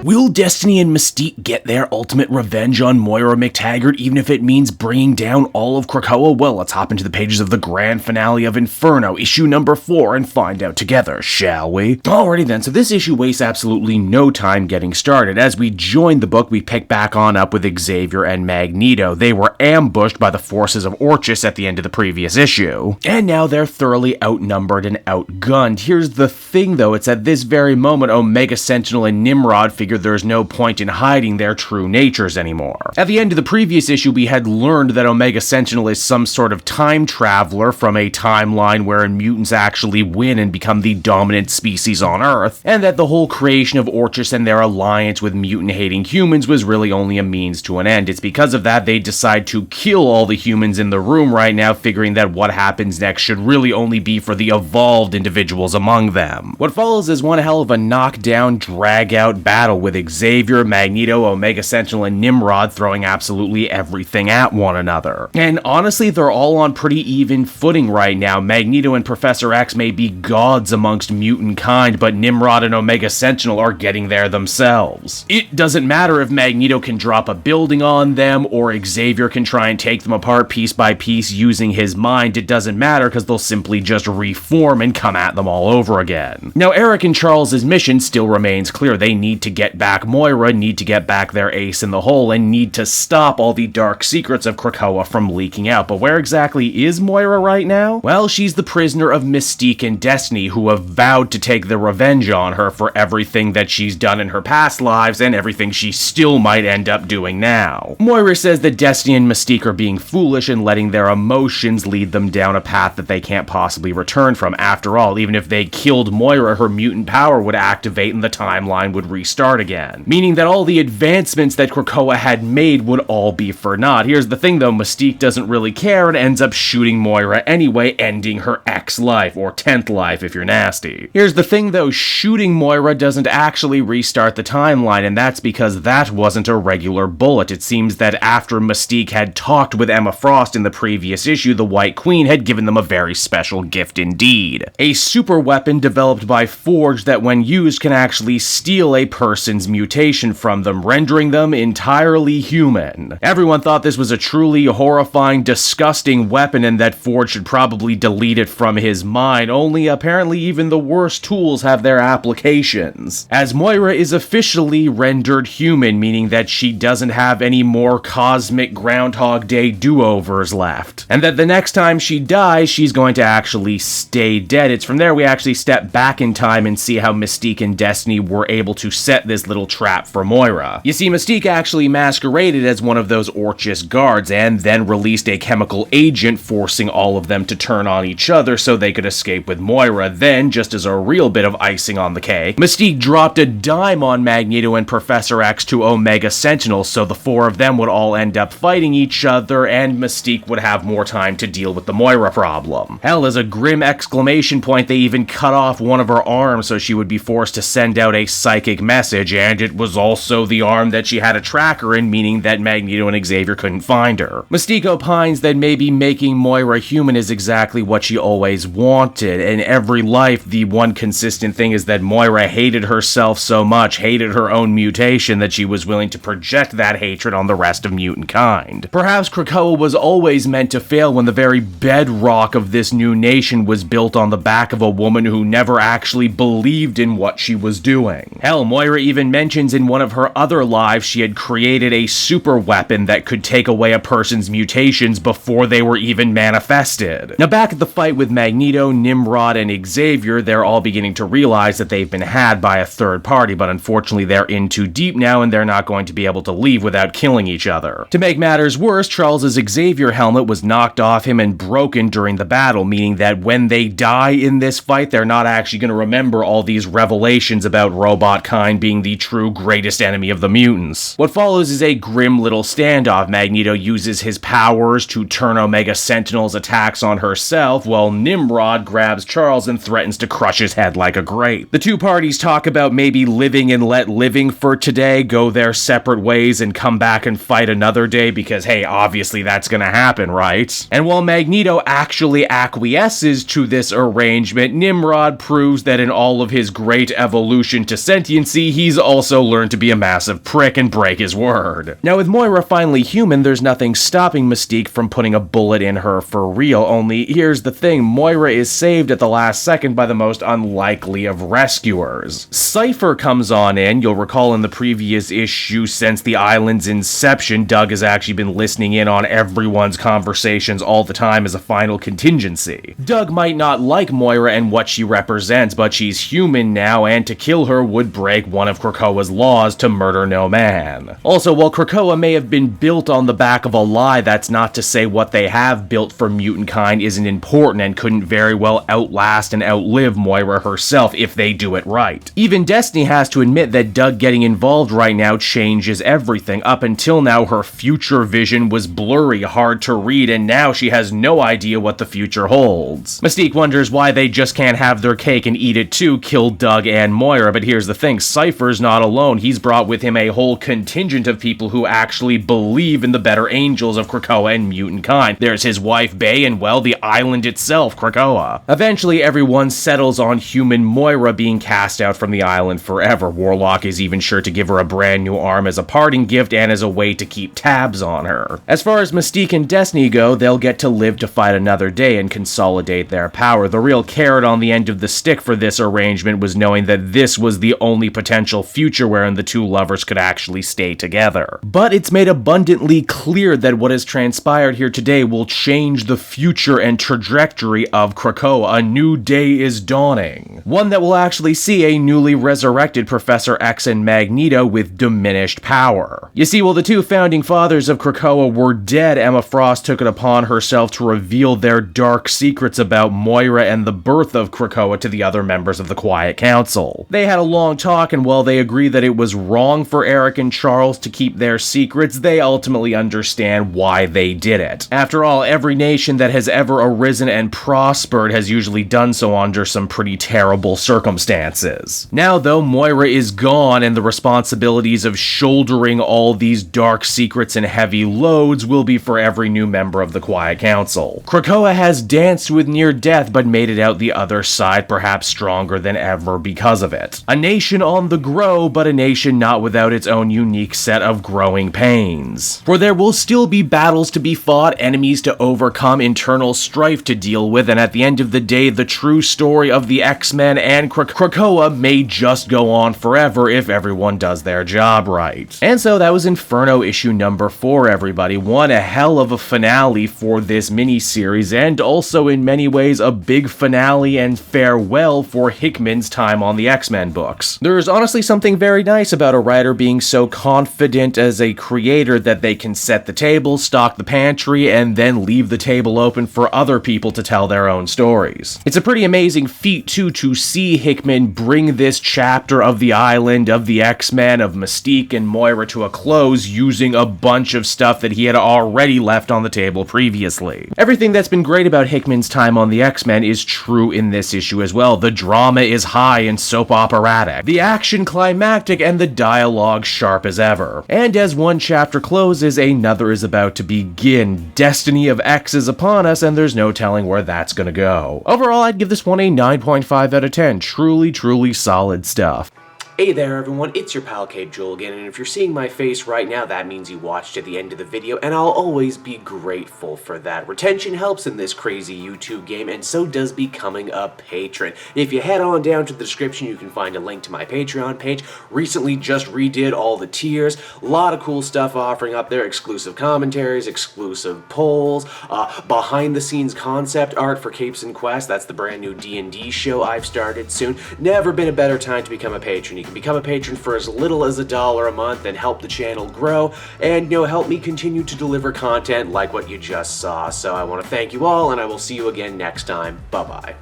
Will Destiny and Mystique get their ultimate revenge on Moira McTaggart, even if it means bringing down all of Krakoa? Well, let's hop into the pages of the grand finale of Inferno, issue number 4, and find out together, shall we? Alrighty then, so this issue wastes absolutely no time getting started. As we join the book, we pick back on up with Xavier and Magneto. They were ambushed by the forces of Orchis at the end of the previous issue, and now they're thoroughly outnumbered and outgunned. Here's the thing though, it's at this very moment Omega Sentinel and Nimrod figure there's no point in hiding their true natures anymore. At the end of the previous issue, we had learned that Omega Sentinel is some sort of time traveler from a timeline wherein mutants actually win and become the dominant species on Earth, and that the whole creation of Orchis and their alliance with mutant-hating humans was really only a means to an end. It's because of that they decide to kill all the humans in the room right now, figuring that what happens next should really only be for the evolved individuals among them. What follows is one hell of a knockdown, drag-out battle with Xavier, Magneto, Omega Sentinel, and Nimrod throwing absolutely everything at one another. And honestly, they're all on pretty even footing right now. Magneto and Professor X may be gods amongst mutant kind, but Nimrod and Omega Sentinel are getting there themselves. It doesn't matter if Magneto can drop a building on them, or Xavier can try and take them apart piece by piece using his mind. It doesn't matter because they'll simply just reform and come at them all over again. Now, Eric and Charles' mission still remains clear. They need to get back Moira, need to get back their ace in the hole, and need to stop all the dark secrets of Krakoa from leaking out. But where exactly is Moira right now? Well, she's the prisoner of Mystique and Destiny, who have vowed to take their revenge on her for everything that she's done in her past lives and everything she still might end up doing now. Moira says that Destiny and Mystique are being foolish and letting their emotions lead them down a path that they can't possibly return from. After all, even if they killed Moira, her mutant power would activate and the timeline would restart again, meaning that all the advancements that Krakoa had made would all be for naught. Here's the thing though, Mystique doesn't really care and ends up shooting Moira anyway, ending her X life, or 10th life if you're nasty. Here's the thing though, shooting Moira doesn't actually restart the timeline, and that's because that wasn't a regular bullet. It seems that after Mystique had talked with Emma Frost in the previous issue, the White Queen had given them a very special gift indeed. A super weapon developed by Forge that when used can actually steal a person's mutation from them, rendering them entirely human. Everyone thought this was a truly horrifying, disgusting weapon and that Forge should probably delete it from his mind, only apparently even the worst tools have their applications, as Moira is officially rendered human, meaning that she doesn't have any more cosmic Groundhog Day do-overs left, and that the next time she dies, she's going to actually stay dead. It's from there we actually step back in time and see how Mystique and Destiny were able to set this little trap for Moira. You see, Mystique actually masqueraded as one of those Orchis guards and then released a chemical agent forcing all of them to turn on each other so they could escape with Moira. Then, just as a real bit of icing on the cake, Mystique dropped a dime on Magneto and Professor X to Omega Sentinel, so the four of them would all end up fighting each other and Mystique would have more time to deal with the Moira problem. Hell, as a grim exclamation point, they even cut off one of her arms so she would be forced to send out a psychic message, and it was also the arm that she had a tracker in, meaning that Magneto and Xavier couldn't find her. Mystique opines that maybe making Moira human is exactly what she always wanted. In every life, the one consistent thing is that Moira hated herself so much, hated her own mutation, that she was willing to project that hatred on the rest of mutant kind. Perhaps Krakoa was always meant to fail when the very bedrock of this new nation was built on the back of a woman who never actually believed in what she was doing. Hell, Moira even mentions in one of her other lives she had created a super weapon that could take away a person's mutations before they were even manifested. Now back at the fight with Magneto, Nimrod, and Xavier, they're all beginning to realize that they've been had by a third party, but unfortunately they're in too deep now and they're not going to be able to leave without killing each other. To make matters worse, Charles's Xavier helmet was knocked off him and broken during the battle, meaning that when they die in this fight, they're not actually going to remember all these revelations about robot kind being the true greatest enemy of the mutants. What follows is a grim little standoff. Magneto uses his powers to turn Omega Sentinel's attacks on herself, while Nimrod grabs Charles and threatens to crush his head like a grape. The two parties talk about maybe living and let living for today, go their separate ways and come back and fight another day because, hey, obviously that's gonna happen, right? And while Magneto actually acquiesces to this arrangement, Nimrod proves that in all of his great evolution to sentiency, he's he's also learned to be a massive prick and break his word. Now with Moira finally human, there's nothing stopping Mystique from putting a bullet in her for real, only here's the thing, Moira is saved at the last second by the most unlikely of rescuers. Cypher comes on in. You'll recall in the previous issue, since the island's inception, Doug has actually been listening in on everyone's conversations all the time as a final contingency. Doug might not like Moira and what she represents, but she's human now, and to kill her would break one of Krakoa's laws to murder no man. Also, while Krakoa may have been built on the back of a lie, that's not to say what they have built for mutant kind isn't important and couldn't very well outlast and outlive Moira herself if they do it right. Even Destiny has to admit that Doug getting involved right now changes everything. Up until now, her future vision was blurry, hard to read, and now she has no idea what the future holds. Mystique wonders why they just can't have their cake and eat it too, kill Doug and Moira, but here's the thing, Cipher's not alone. He's brought with him a whole contingent of people who actually believe in the better angels of Krakoa and mutant kind. There's his wife Bay and, well, the island itself, Krakoa. Eventually, everyone settles on human Moira being cast out from the island forever. Warlock is even sure to give her a brand new arm as a parting gift and as a way to keep tabs on her. As far as Mystique and Destiny go, they'll get to live to fight another day and consolidate their power. The real carrot on the end of the stick for this arrangement was knowing that this was the only potential future wherein the two lovers could actually stay together. But it's made abundantly clear that what has transpired here today will change the future and trajectory of Krakoa. A new day is dawning. One that will actually see a newly resurrected Professor X and Magneto with diminished power. You see, while the two founding fathers of Krakoa were dead, Emma Frost took it upon herself to reveal their dark secrets about Moira and the birth of Krakoa to the other members of the Quiet Council. They had a long talk, and while they agree that it was wrong for Eric and Charles to keep their secrets, they ultimately understand why they did it. After all, every nation that has ever arisen and prospered has usually done so under some pretty terrible circumstances. Now though, Moira is gone, and the responsibilities of shouldering all these dark secrets and heavy loads will be for every new member of the Quiet Council. Krakoa has danced with near death but made it out the other side, perhaps stronger than ever because of it. A nation on the grow, but a nation not without its own unique set of growing pains. For there will still be battles to be fought, enemies to overcome, internal strife to deal with, and at the end of the day, the true story of the X-Men and Krakoa may just go on forever if everyone does their job right. And so that was Inferno issue number 4, everybody. One hell of a finale for this miniseries, and also in many ways a big finale and farewell for Hickman's time on the X-Men books. There's honestly something very nice about a writer being so confident as a creator that they can set the table, stock the pantry, and then leave the table open for other people to tell their own stories. It's a pretty amazing feat, too, to see Hickman bring this chapter of the island, of the X-Men, of Mystique and Moira to a close using a bunch of stuff that he had already left on the table previously. Everything that's been great about Hickman's time on the X-Men is true in this issue as well. The drama is high and soap operatic, the action climactic, and the dialogue sharp as ever. And as one chapter closes, another is about to begin. Destiny of X is upon us, and there's no telling where that's gonna go. Overall, I'd give this one a 9.5 out of 10. Truly solid stuff. Hey there everyone, it's your pal Cape Joel again, and if you're seeing my face right now, that means you watched to the end of the video, and I'll always be grateful for that. Retention helps in this crazy YouTube game, and so does becoming a patron. If you head on down to the description, you can find a link to my Patreon page. Recently just redid all the tiers, a lot of cool stuff offering up there, exclusive commentaries, exclusive polls, behind the scenes concept art for Capes and Quest, that's the brand new D&D show I've started soon. Never been a better time to become a patron. You can become a patron for as little as $1 a month and help the channel grow and, help me continue to deliver content like what you just saw. So I want to thank you all, and I will see you again next time. Bye-bye.